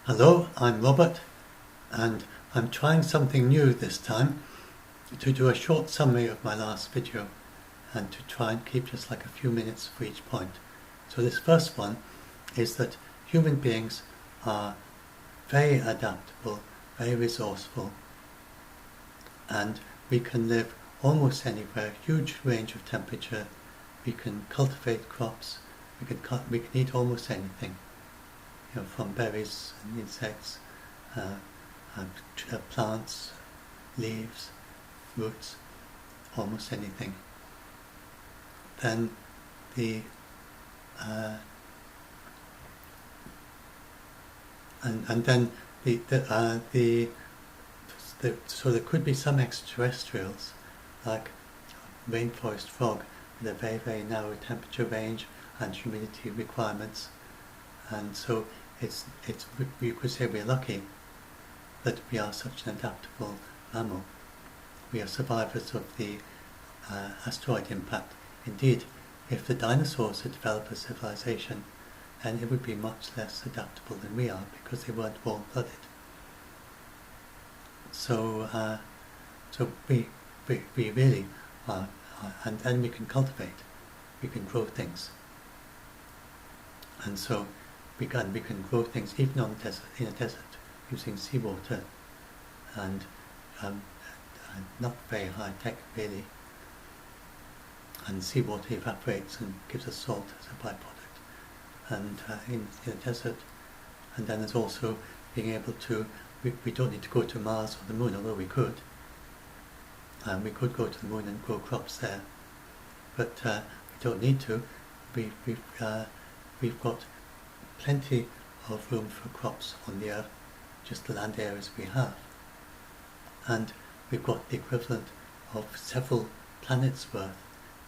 Hello, I'm Robert, and I'm trying something new this time, to do a short summary of my last video and to try and keep just like a few minutes for each point. So this first one is that human beings are very adaptable, very resourceful, and we can live almost anywhere, huge range of temperature. We can cultivate crops, we can eat almost anything, from berries and insects, plants, leaves, roots, almost anything. Then the and then so there could be some extraterrestrials like rainforest frog with a very, very narrow temperature range and humidity requirements, and so you could say we're lucky that we are such an adaptable mammal. We are survivors of the asteroid impact. Indeed, if the dinosaurs had developed a civilization, then it would be much less adaptable than we are because they weren't warm-blooded. So we really are, and then we can cultivate, we can grow things, and so we can grow things even on in a desert using seawater and not very high tech really. And seawater evaporates and gives us salt as a byproduct, and in the desert. And then there's also being able to, we don't need to go to Mars or the moon, although we could. We could go to the moon and grow crops there, but we don't need to. We've got plenty of room for crops on the Earth, just the land areas we have. And we've got the equivalent of several planets' worth.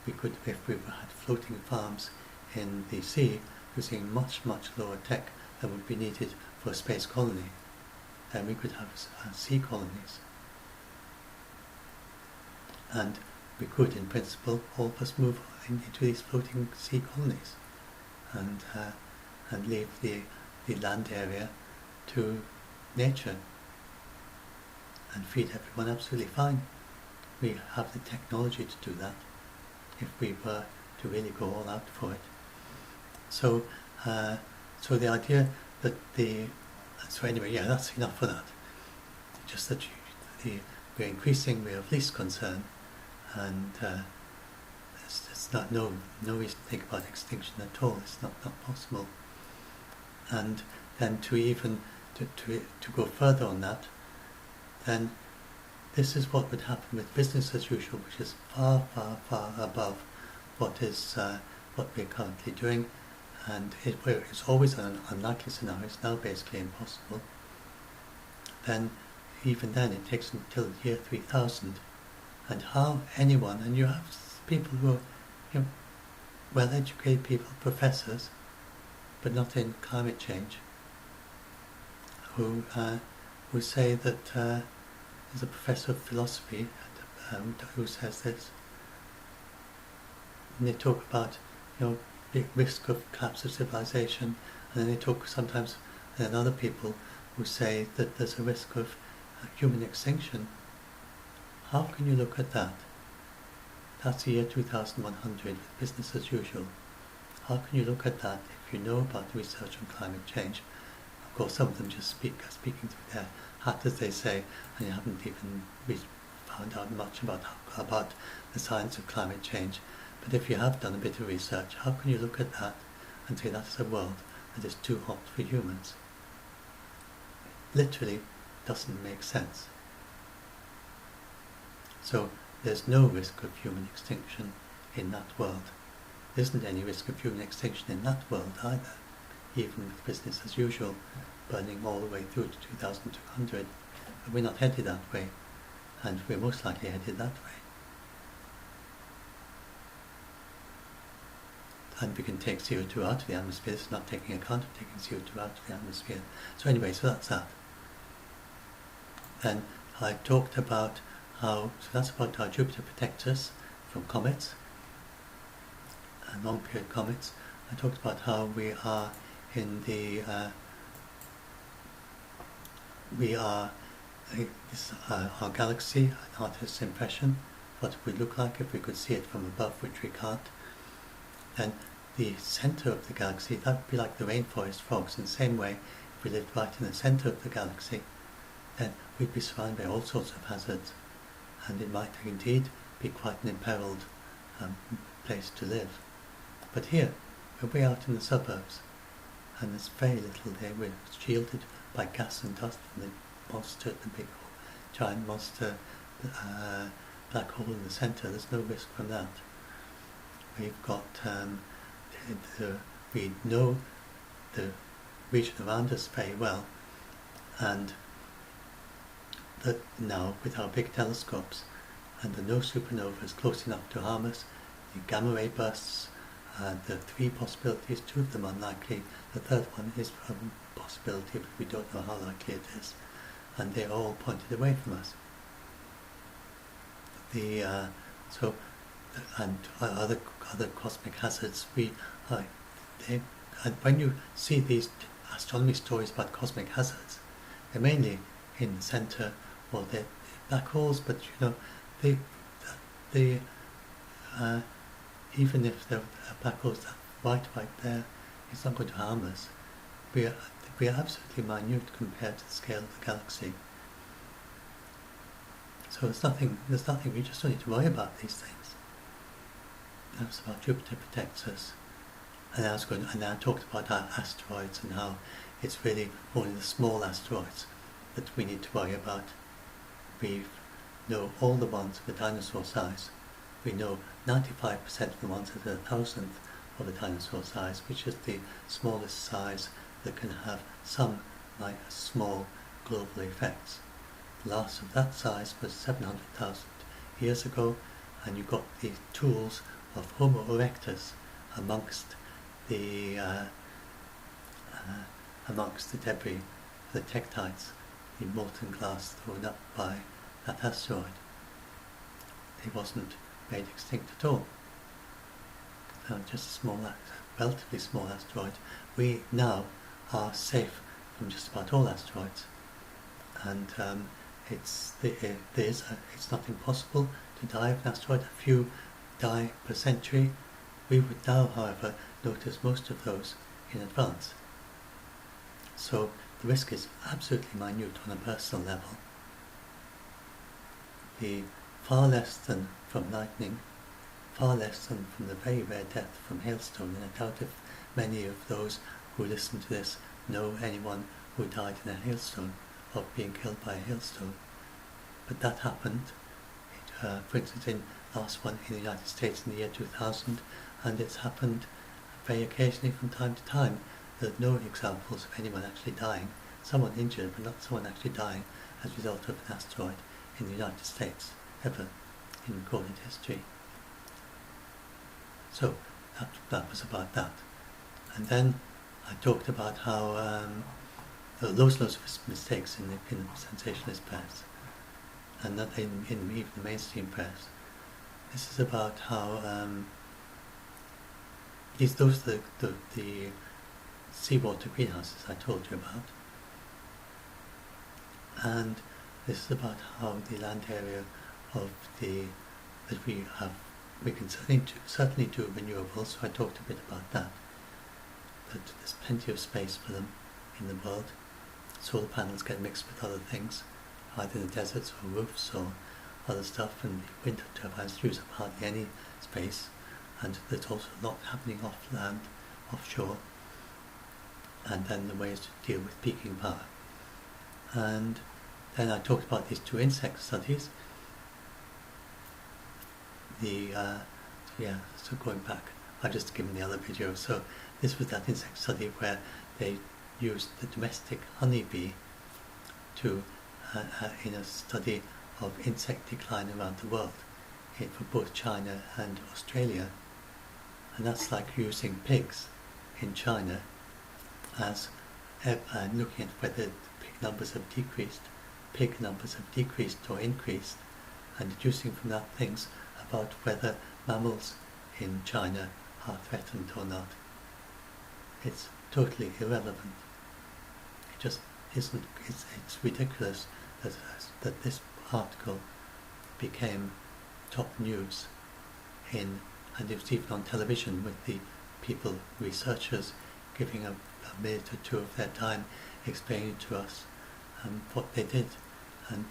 We could, if we had floating farms in the sea using much, much lower tech than would be needed for a space colony, then we could have sea colonies. And we could, in principle, all of us move into these floating sea colonies and leave the land area to nature and feed everyone absolutely fine. We have the technology to do that if we were to really go all out for it. So the idea that so anyway, yeah, that's enough for that. Just that we're increasing, we're of least concern, and it's not no reason to think about extinction at all. It's not possible. And then to go further on that, then this is what would happen with business as usual, which is far, far, far above what we're currently doing, and it's always an unlikely scenario. It's now basically impossible. Then, even then, it takes until the year 3000, and how anyone, and you have people who are well-educated people, professors, but not in climate change, who say that there's a professor of philosophy who says this, and they talk about big risk of collapse of civilization, and then they talk sometimes, and then other people who say that there's a risk of human extinction. How can you look at that? That's the year 2100 with business as usual. How can you look at that if you know about research on climate change? Of course, some of them just speaking through their hat, as they say, and you haven't even found out much about the science of climate change. But if you have done a bit of research, how can you look at that and say that's a world that is too hot for humans? Literally doesn't make sense. So there's no risk of human extinction in that world. There isn't any risk of human extinction in that world either, even with business as usual, burning all the way through to 2200. But we're not headed that way, and we're most likely headed that way. And we can take CO2 out of the atmosphere. It's not taking account of taking CO2 out of the atmosphere. So anyway, so that's that. Then I talked about so that's about how Jupiter protects us from comets, and long-period comets. I talked about how we are in the we are, this our galaxy, an artist's impression, what it would look like if we could see it from above, which we can't. Then the centre of the galaxy, that would be like the rainforest fogs. In the same way, if we lived right in the centre of the galaxy, then we'd be surrounded by all sorts of hazards, and it might indeed be quite an imperiled place to live. But here, we're way out in the suburbs, and there's very little there. We're shielded by gas and dust from the monster, the big giant monster black hole in the centre. There's no risk from that. We've got we know the region around us very well, and that now with our big telescopes, and there are no supernovas close enough to harm us. The gamma ray bursts, there are three possibilities, two of them unlikely, the third one is a possibility, but we don't know how likely it is, and they're all pointed away from us. And other cosmic hazards, and when you see these astronomy stories about cosmic hazards, they're mainly in the centre, or they're black holes, but even if there are black holes right there, it's not going to harm us. We are absolutely minute compared to the scale of the galaxy. So there's nothing. We just don't need to worry about these things. That's about Jupiter protects us. And I talked about our asteroids and how it's really only the small asteroids that we need to worry about. We know all the ones of a dinosaur size. We know 95% of the ones that are 1,000th of a dinosaur size, which is the smallest size that can have some small global effects. The last of that size was 700,000 years ago, and you got the tools of Homo erectus amongst the debris, the tektites, the molten glass thrown up by that asteroid. It wasn't made extinct at all. Just a relatively small asteroid. We now are safe from just about all asteroids, and it's not impossible to die of an asteroid. A few die per century. We would now, however, notice most of those in advance. So the risk is absolutely minute on a personal level. Far less than from lightning, far less than from the very rare death from hailstone, and I doubt if many of those who listen to this know anyone who died in a hailstone, of being killed by a hailstone. But that happened, for instance, in last one in the United States in the year 2000, and it's happened very occasionally from time to time. There are no examples of anyone actually dying, someone injured, but not someone actually dying as a result of an asteroid in the United States, ever in recorded history. So that was about that. And then I talked about how there are loads of mistakes in the sensationalist press, and not in even the mainstream press. This is about how those are the seawater greenhouses I told you about, and this is about how the land area of that we can certainly do renewables. So I talked a bit about that. That there's plenty of space for them in the world. Solar panels get mixed with other things, either in the deserts or roofs or other stuff, and the wind turbines use up hardly any space, and there's also a lot happening off land, offshore, and then the ways to deal with peaking power. And then I talked about these two insect studies. So going back, I've just given the other video. So this was that insect study where they used the domestic honeybee to in a study of insect decline around the world, for both China and Australia. And that's like using pigs in China as looking at whether pig numbers have decreased or increased, and deducing from that things about whether mammals in China are threatened or not. It's totally irrelevant. It just it's ridiculous that this article became top news and it was even on television with the researchers giving a minute or two of their time explaining to us what they did, and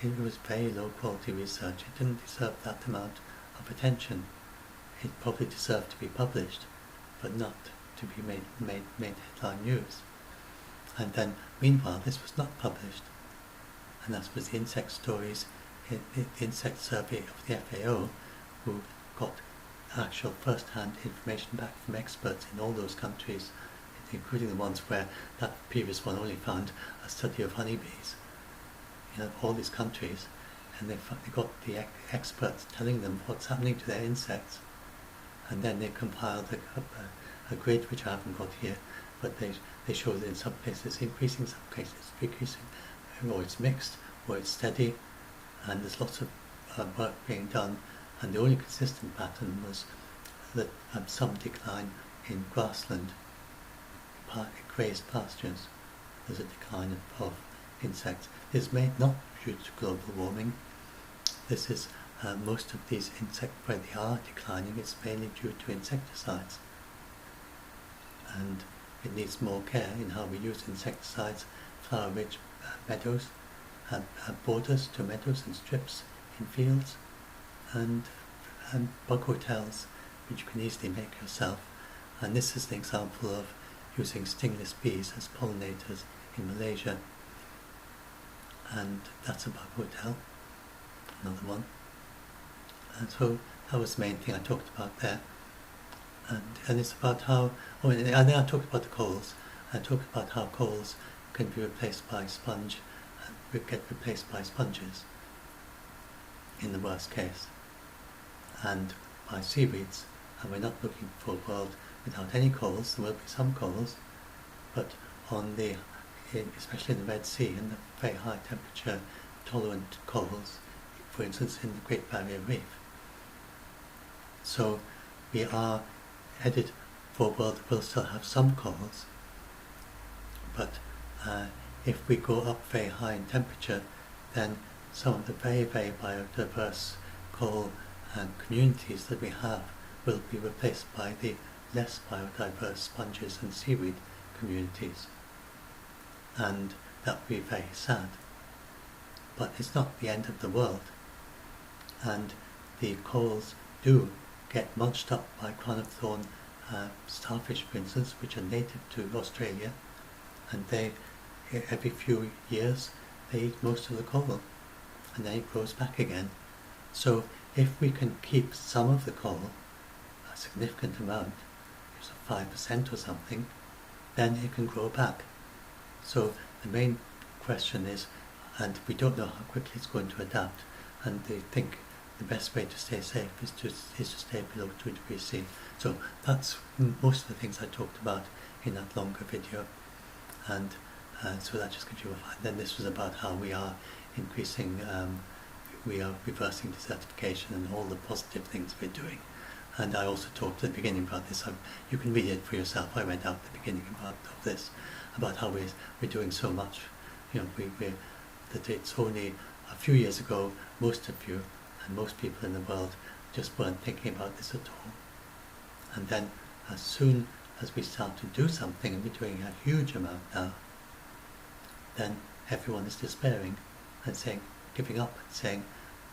it was very low quality research. It didn't deserve that amount of attention. It probably deserved to be published, but not to be made headline news. And then, meanwhile, this was not published, and that was the insect stories, the insect survey of the FAO, who got actual first-hand information back from experts in all those countries, including the ones where that previous one only found a study of honeybees. All these countries, and they got the experts telling them what's happening to their insects, and then they compiled a grid, which I haven't got here, but they show that in some places increasing, some cases decreasing, or it's mixed, or it's steady, and there's lots of work being done, and the only consistent pattern was that some decline in grassland, grazed pastures. There's a decline of insects. This is not due to global warming. This is most of these insects, where they are declining, it's mainly due to insecticides. And it needs more care in how we use insecticides, flower-rich meadows, borders to meadows and strips in fields, and bug hotels, which you can easily make yourself. And this is an example of using stingless bees as pollinators in Malaysia. And that's a bug hotel, another one. And so that was the main thing I talked about there. And it's about how, and then I talked about the corals. I talked about how corals can be replaced by sponges in the worst case, and by seaweeds. And we're not looking for a world without any corals. There will be some corals, but especially in the Red Sea and the very high temperature tolerant corals, for instance in the Great Barrier Reef. So we are headed for a world that will still have some corals, but if we go up very high in temperature, then some of the very, very biodiverse coral communities that we have will be replaced by the less biodiverse sponges and seaweed communities. And that would be very sad. But it's not the end of the world. And the corals do get munched up by crown of thorn starfish, for instance, which are native to Australia, and they, every few years, they eat most of the coral, and then it grows back again. So if we can keep some of the coral, a significant amount, 5% or something, then it can grow back. So the main question is, and we don't know how quickly it's going to adapt, and they think the best way to stay safe is to stay below 2 degrees C. So that's most of the things I talked about in that longer video, and so that just gives you a. Then this was about how we are increasing, we are reversing desertification and all the positive things we're doing. And I also talked at the beginning about this. You can read it for yourself. I read out the beginning of this, about how we're doing so much. That it's only a few years ago, most of you and most people in the world just weren't thinking about this at all. And then as soon as we start to do something, and we're doing a huge amount now, then everyone is despairing and saying, giving up, and saying,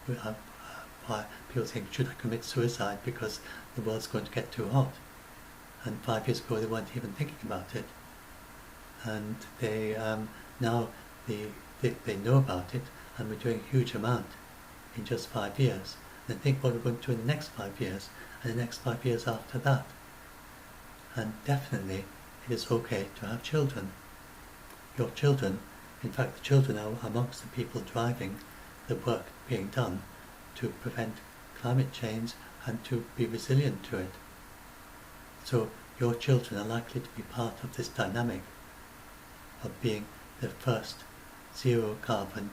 people saying, should I commit suicide because the world's going to get too hot? And 5 years ago they weren't even thinking about it. And they now they know about it, and we're doing a huge amount in just 5 years. And they think what we're going to do in the next 5 years, and the next 5 years after that. And definitely it is okay to have children. Your children, in fact the children are amongst the people driving the work being done to prevent climate change and to be resilient to it. So your children are likely to be part of this dynamic of being the first zero carbon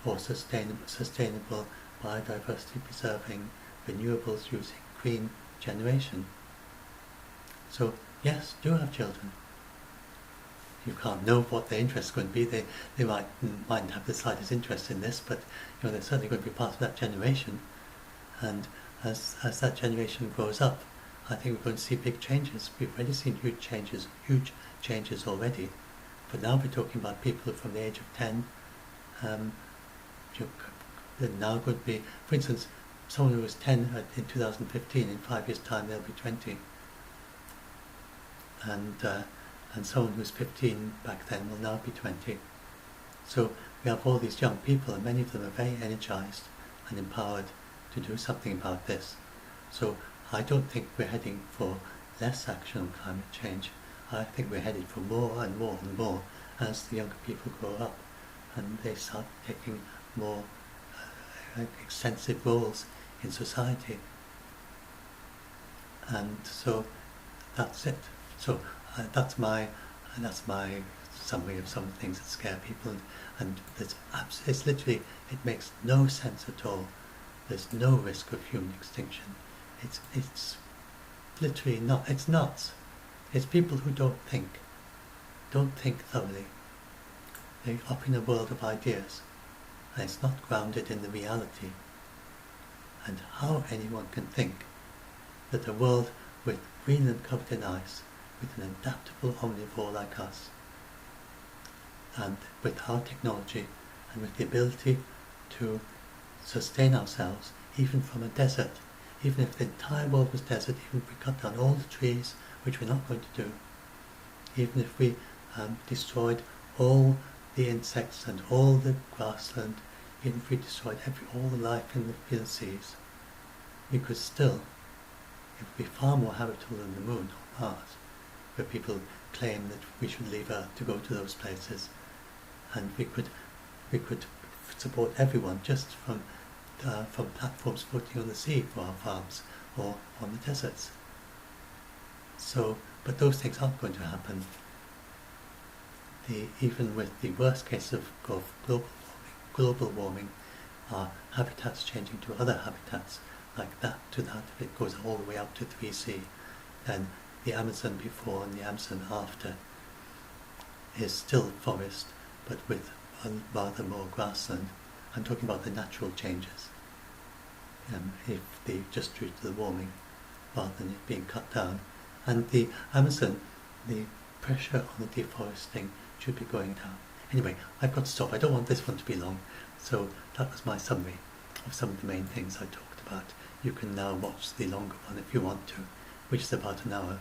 or sustainable biodiversity preserving renewables using green generation. So yes, do have children. you can't know what their interest is going to be. They mightn't have the slightest interest in this, but they're certainly going to be part of that generation. And as that generation grows up, I think we're going to see big changes. We've already seen huge changes already. But now we're talking about people from the age of 10. They're now going to be, for instance, someone who was 10 in 2015, in 5 years' time they'll be 20. And someone who was 15 back then will now be 20. So we have all these young people, and many of them are very energized and empowered to do something about this. So I don't think we're heading for less action on climate change. I think we're headed for more and more and more as the younger people grow up and they start taking more extensive roles in society. And so that's it. So that's my summary of some of the things that scare people, and it's literally, it makes no sense at all. There's no risk of human extinction. It's literally not. It's nuts. It's people who don't think thoroughly. They're up in a world of ideas, and it's not grounded in the reality. And how anyone can think that a world with Greenland covered in ice, with an adaptable omnivore like us, and with our technology, and with the ability to sustain ourselves, even from a desert, even if the entire world was desert, even if we cut down all the trees, which we're not going to do, even if we destroyed all the insects and all the grassland, even if we destroyed all the life in the seas, we could still, it would be far more habitable than the moon or Mars, where people claim that we should leave Earth to go to those places, and we could support everyone just from platforms floating on the sea for our farms or on the deserts. So, but those things aren't going to happen. Even with the worst case of global warming, our habitats changing to other habitats like that, if it goes all the way up to 3C, then the Amazon before and the Amazon after is still forest, but with rather more grassland. I'm talking about the natural changes, if they just due to the warming, rather than it being cut down. And the Amazon, the pressure on the deforesting should be going down. Anyway, I've got to stop. I don't want this one to be long. So that was my summary of some of the main things I talked about. You can now watch the longer one if you want to, which is about an hour.